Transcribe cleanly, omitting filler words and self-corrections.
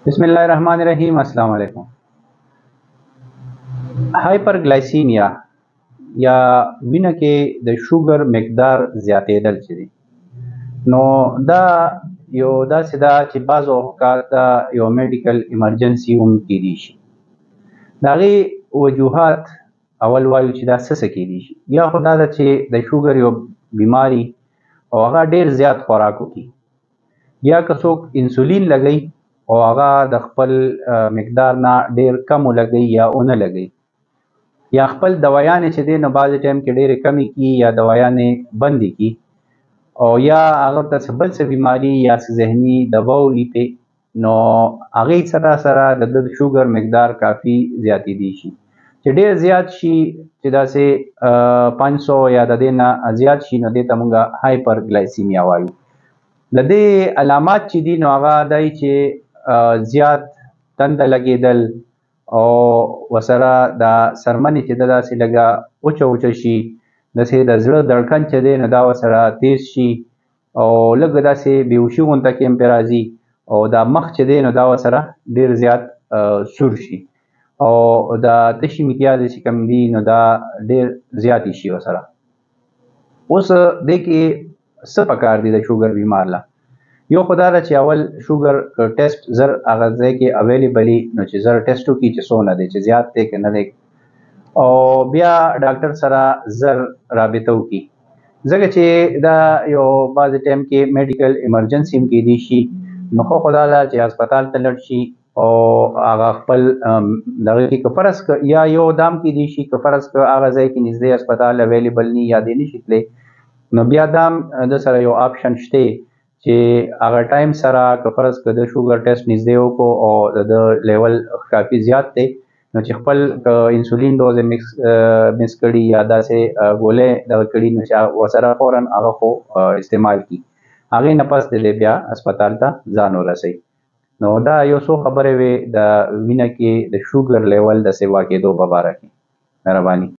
बिस्मिल्लाहिर्रहमानिर्रहीम। अस्सलाम वालेकुम। हाइपरग्लाइसीमिया या وینه کې د شوګر مقدار زیاتېدل چې دي، نو دا یو داسې ده چې بعض اوقات دا یو میډیکل ایمرجنسي هم کیدی شي. د هغې وجوهات اول وایو چې دا څه کیدی شي. یا خو دا ده چې د شوګر یو بیماري او هغه ډېر زیات خوراک وکړي، یا که څوک انسولین لګوي او هغه د خپل مقدار نه ډېر کم ولګوي یا ونه لګوي، یا خپل دوايانې چې دی نو بعضې ټایم کې ډېرې کمې کړي یا دوايانې بندې کړي، او یا هغه ته څه بل څه بیماري یا څه ذهني دباو وي پې، نو هغې سره د ده د شوګر مقدار کافي زیاتېدی شي. چې ډېر زیات شي چې داسې 500 یا د دې نه زیات شي، نو دې ته موږ هایپرګلایسیمیا وایو. د دې علامات چې دي نو هغه دی چې زیات تنده لګېدل او ورسره د څرمنې چې ده داسې لږه وچه شي، داسې د زړه دړکن چې دی نو دا ورسره تیز شي، او لږ داسې بېهوشي غونته کې هم پرې راځي، او دا مخ چې دی نو دا ورسره ډېر زیات سور شي، او د تشي میتیازې چې کوم دي نو دا ډېر زیاتې شي ورسره. اوس دې کې څه پکار دي د شوګر بیمار له؟ یو خو دا ده چې اول شوګر ټیسټ زر هغه ځای کې اویلیبل وي، نو چې زر ټیسټ وکړي چې څونه دی، چې زیات دی که نه دی، او بیا ډاکټر سره زر رابطه وکړي، ځکه چې دا یو بعضې ټایم کې میډیکل ایمرجنسي هم کیدی شي. نو خو دا ده چې هسپتال ته لاړ شي او هغه خپل دغه کې که فرض که یا یو دام کیدی شي، که فرض که هغه ځای کې نږدې هسپتال اویلیبل نه یا دی نشي تللی، نو بیا دا هم د سره یو آپشن شته چې هغه ټایم سره که فرض که د شوګر ټیسټ نږدې وکړو او د لیول کافي زیات دی، نو چې خپل انسولین ډوز یې مس کړي یا داسې ګولۍ دغه کړي، نو چې ورسره فوراً هغه خو استعمال کړي، هغې نه پس د بیا هسپتال ته ځان ورسوي. نو دا یو څو خبرې وې د وینه کې د شوګر لیول د سیوا کېدو په باره کې. مهرباني.